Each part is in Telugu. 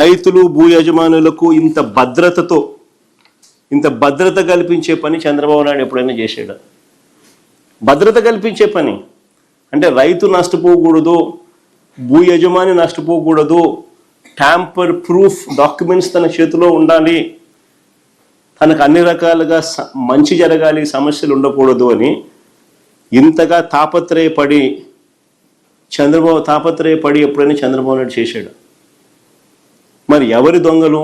రైతులు భూ యజమానులకు ఇంత భద్రత కల్పించే పని చంద్రబాబు నాయుడు ఎప్పుడైనా చేశాడు? భద్రత కల్పించే పని అంటే రైతు నష్టపోకూడదు, భూ యజమాని నష్టపోకూడదు, ట్యాంపర్ ప్రూఫ్ డాక్యుమెంట్స్ తన చేతిలో ఉండాలి, తనకు అన్ని రకాలుగా మంచి జరగాలి, సమస్యలు ఉండకూడదు అని ఇంతగా తాపత్రయపడి ఎప్పుడైనా చంద్రబాబు నాయుడు చేశాడు? మరి ఎవరి దొంగలు?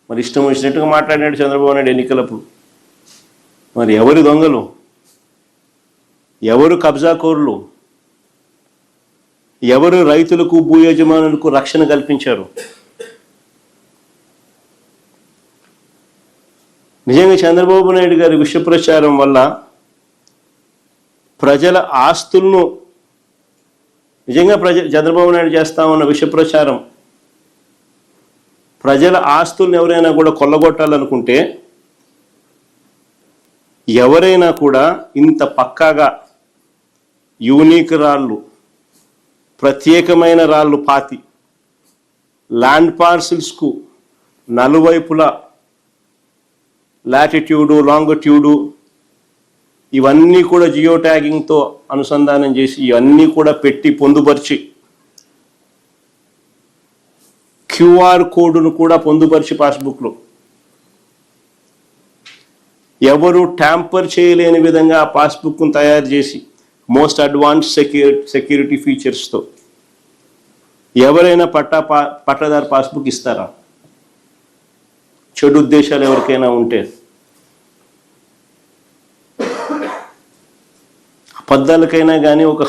మరి ఇష్టం వచ్చినట్టుగా మాట్లాడినాడు చంద్రబాబు నాయుడు ఎన్నికలప్పుడు. మరి ఎవరి దొంగలు? ఎవరు కబ్జాకోరులు? ఎవరు రైతులకు భూ యజమానులకు రక్షణ కల్పించారు? నిజంగా చంద్రబాబు నాయుడు గారి విష ప్రచారం వల్ల ప్రజల ఆస్తులను నిజంగా చంద్రబాబు నాయుడు చేస్తా ఉన్న విష ప్రచారం ప్రజల ఆస్తులను ఎవరైనా కూడా కొల్లగొట్టాలనుకుంటే, ఎవరైనా కూడా ఇంత పక్కాగా యూనిక్ రాళ్ళు, ప్రత్యేకమైన రాళ్ళు పాతి ల్యాండ్ పార్సిల్స్కు నలువైపులా లాటిట్యూడు, లాంగిట్యూడు ఇవన్నీ కూడా జియో ట్యాగింగ్తో అనుసంధానం చేసి ఇవన్నీ కూడా పెట్టి పొందుపరిచి క్యూఆర్ కోడ్ను కూడా పొందుపరిచి పాస్బుక్లో ఎవరు ట్యాంపర్ చేయలేని విధంగా ఆ పాస్బుక్ను తయారు చేసి మోస్ట్ అడ్వాన్స్ సెక్యూరిటీ ఫీచర్స్తో ఎవరైనా పట్టాదారు పాస్బుక్ ఇస్తారా? చెడు ఉద్దేశాలు ఎవరికైనా ఉంటే, అబద్ధాలకైనా కానీ ఒక